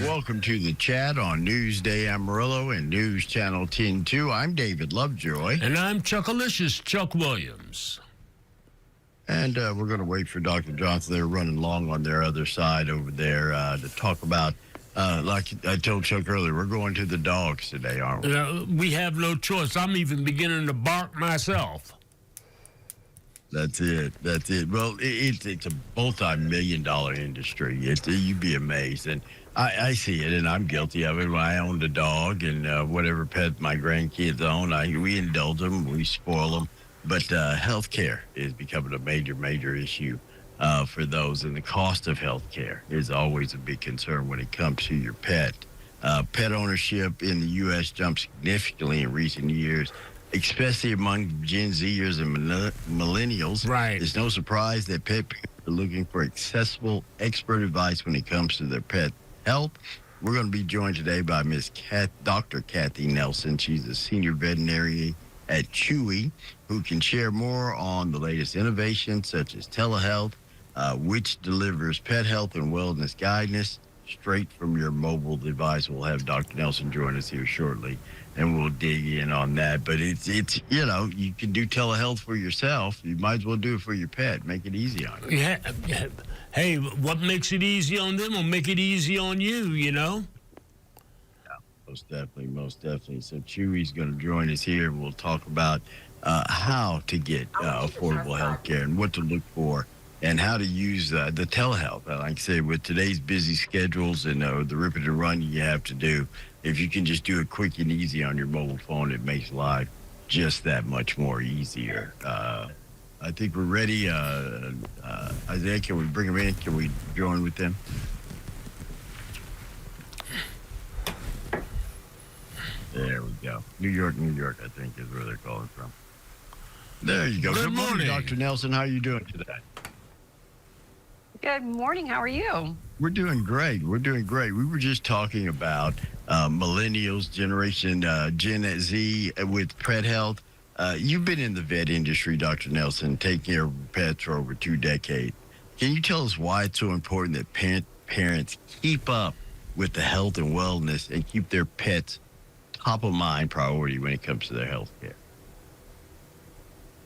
Welcome to the chat on Newsday Amarillo and News Channel 10-2. I'm David Lovejoy. And I'm Chuckalicious Chuck Williams. And we're going to wait for Dr. Johnson. They're running long on their other side over there to talk about, like I told Chuck earlier, we're going to the dogs today, aren't we? We have no choice. I'm even beginning to bark myself. That's it. Well, it's a multi-million-dollar industry. You'd be amazed. And I see it, and I'm guilty of it. When I owned a dog and whatever pet my grandkids own, we indulge them, we spoil them. But health care is becoming a major issue for those. And the cost of health care is always a big concern when it comes to your pet. Pet ownership in the U.S. jumped significantly in recent years, especially among Gen Zers and millennials. Right. It's no surprise that pet parents are looking for accessible expert advice when it comes to their pet health. We're going to be joined today by Dr. Kathy Nelson. She's a senior veterinarian at Chewy, who can share more on the latest innovations such as telehealth, which delivers pet health and wellness guidance straight from your mobile device. We'll have Dr. Nelson join us here shortly, and we'll dig in on that. But it's you can do telehealth for yourself. You might as well do it for your pet. Make it easy on you. Yeah. Hey, what makes it easy on them will make it easy on you, Yeah, most definitely. So Chewy's going to join us here, and we'll talk about how to get affordable health care and what to look for and how to use the telehealth. Like I say, with today's busy schedules and the rip it and run you have to do, if you can just do it quick and easy on your mobile phone, it makes life just that much more easier. I think we're ready. Isaiah, can we bring them in? Can we join with them? There we go. New York, I think is where they're calling from. There you go. Good morning, Dr. Nelson. How are you doing today? Good morning. How are you? We're doing great. We were just talking about millennials, generation Gen Z with pet health. You've been in the vet industry, Dr. Nelson, taking care of pets for over 2 decades. Can you tell us why it's so important that parents keep up with the health and wellness and keep their pets top of mind priority when it comes to their health care?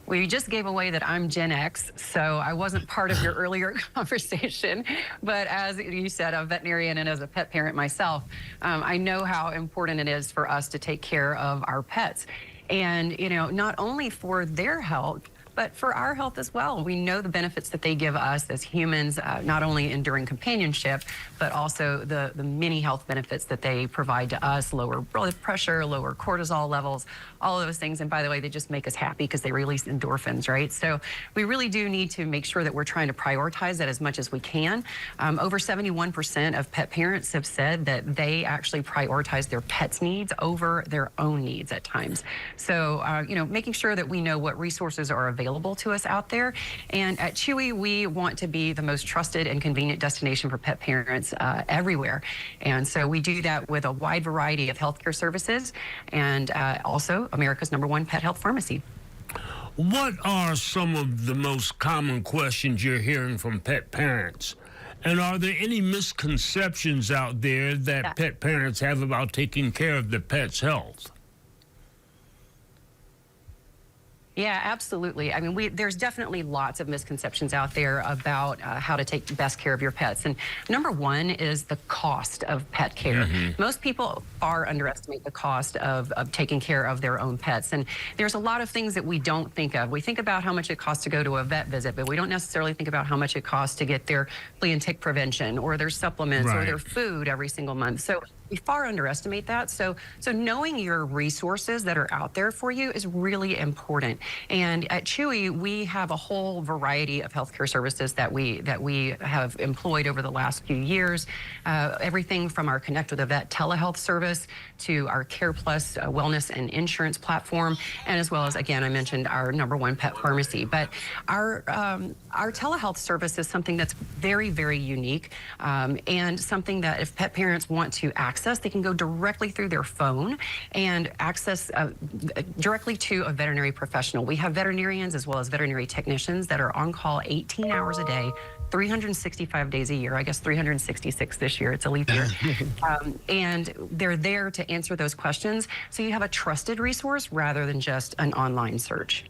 Well, you just gave away that I'm Gen X, so I wasn't part of your earlier conversation. But as you said, a veterinarian and as a pet parent myself, I know how important it is for us to take care of our pets. And, not only for their health, but for our health as well. We know the benefits that they give us as humans, not only enduring companionship, but also the many health benefits that they provide to us: lower blood pressure, lower cortisol levels, all of those things. And by the way, they just make us happy because they release endorphins, right? So we really do need to make sure that we're trying to prioritize that as much as we can. Over 71% of pet parents have said that they actually prioritize their pets' needs over their own needs at times. So, making sure that we know what resources are available to us out there. And at Chewy, we want to be the most trusted and convenient destination for pet parents everywhere. And so we do that with a wide variety of healthcare services and also America's #1 pet health pharmacy. What are some of the most common questions you're hearing from pet parents? And are there any misconceptions out there that pet parents have about taking care of their pet's health? Yeah, absolutely. I mean, there's definitely lots of misconceptions out there about how to take best care of your pets. And number one is the cost of pet care. Most people far underestimate the cost of taking care of their own pets. And there's a lot of things that we don't think of. We think about how much it costs to go to a vet visit, but we don't necessarily think about how much it costs to get their flea and tick prevention or their supplements or their food every single month. So we far underestimate that. So knowing your resources that are out there for you is really important. And at Chewy, we have a whole variety of healthcare services that we have employed over the last few years. Everything from our Connect with a Vet telehealth service to our Care Plus wellness and insurance platform, and as well as, again, I mentioned our #1 pet pharmacy. But our telehealth service is something that's very, very unique and something that if pet parents want to access access. They can go directly through their phone and access directly to a veterinary professional. We have veterinarians as well as veterinary technicians that are on call 18 hours a day, 365 days a year. I guess 366 this year. It's a leap year. And they're there to answer those questions. So you have a trusted resource rather than just an online search.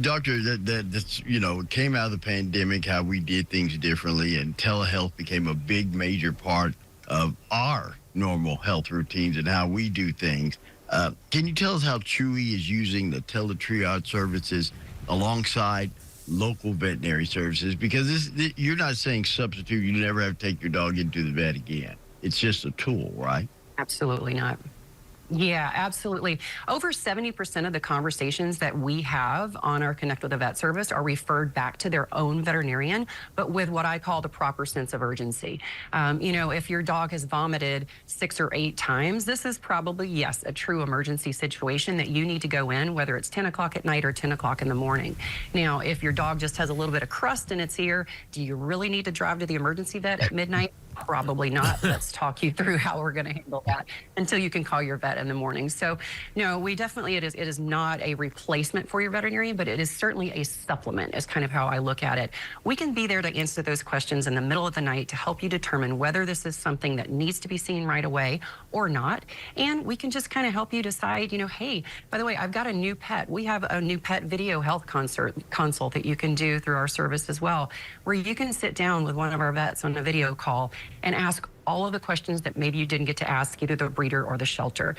Doctor, that's, it came out of the pandemic, how we did things differently, and telehealth became a big, major part of our normal health routines and how we do things. Can you tell us how Chewy is using the teletriage services alongside local veterinary services? Because you're not saying substitute, you never have to take your dog into the vet again. It's just a tool, right? Absolutely not. Yeah, absolutely. Over 70% of the conversations that we have on our Connect with a Vet service are referred back to their own veterinarian, but with what I call the proper sense of urgency. If your dog has vomited 6 or 8 times, this is probably, yes, a true emergency situation that you need to go in, whether it's 10 o'clock at night or 10 o'clock in the morning. Now, if your dog just has a little bit of crust in its ear, do you really need to drive to the emergency vet at midnight? Probably not. Let's talk you through how we're going to handle that until you can call your vet in the morning. So, no, we definitely, it is not a replacement for your veterinarian, but it is certainly a supplement, is kind of how I look at it. We can be there to answer those questions in the middle of the night to help you determine whether this is something that needs to be seen right away or not. And we can just kind of help you decide, hey, by the way, I've got a new pet. We have a new pet video health consult that you can do through our service as well, where you can sit down with one of our vets on a video call and ask all of the questions that maybe you didn't get to ask either the breeder or the shelter.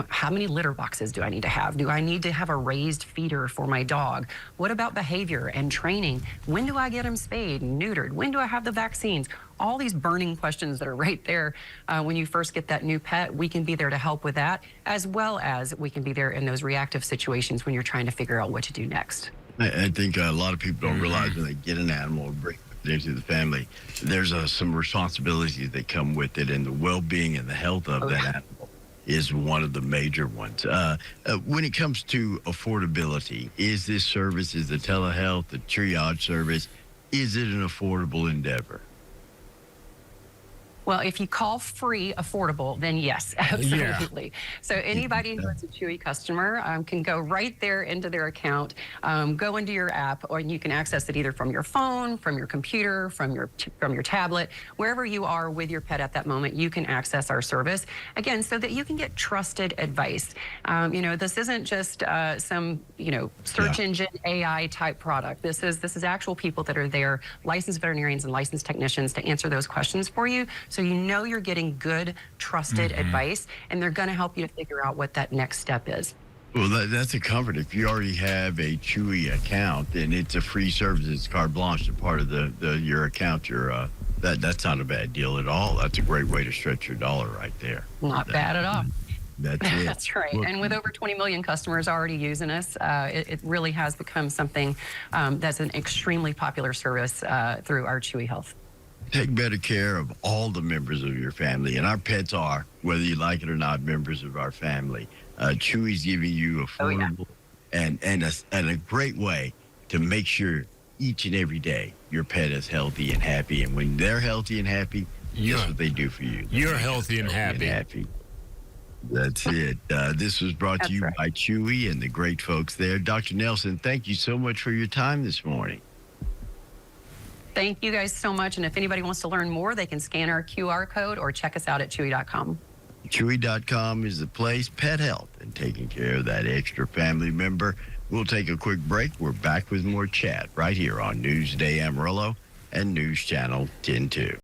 How many litter boxes do I need to have? Do I need to have a raised feeder for my dog? What about behavior and training? When do I get him spayed and neutered? When do I have the vaccines? All these burning questions that are right there when you first get that new pet, we can be there to help with that, as well as we can be there in those reactive situations when you're trying to figure out what to do next. I think a lot of people don't realize when they get an animal or bring it into the family, there's some responsibilities that come with it, and the well-being and the health of that animal is one of the major ones. When it comes to affordability, is this service, is the telehealth, the triage service, is it an affordable endeavor? Well, if you call free affordable, then yes, absolutely. Yeah. So anybody who is a Chewy customer can go right there into their account, go into your app, or you can access it either from your phone, from your computer, from your tablet, wherever you are with your pet at that moment, you can access our service. Again, so that you can get trusted advice. This isn't just some, search engine AI type product. This is actual people that are there, licensed veterinarians and licensed technicians, to answer those questions for you. So you're getting good, trusted advice, and they're going to help you to figure out what that next step is. Well, that's a comfort. If you already have a Chewy account, then it's a free service. It's carte blanche to part of your account. That's not a bad deal at all. That's a great way to stretch your dollar right there. Not bad at all. That's it. That's right. Well, and with over 20 million customers already using us, it really has become something that's an extremely popular service through our Chewy Health. Take better care of all the members of your family, and our pets are, whether you like it or not, members of our family. Chewy's giving you affordable and a great way to make sure each and every day your pet is healthy and happy. And when they're healthy and happy, guess what they do for you? You're healthy and happy. That's it. This was brought to you by Chewy and the great folks there. Dr. Nelson, thank you so much for your time this morning. Thank you guys so much. And if anybody wants to learn more, they can scan our QR code or check us out at Chewy.com. Chewy.com is the place. Pet health and taking care of that extra family member. We'll take a quick break. We're back with more chat right here on Newsday Amarillo and News Channel 10-2.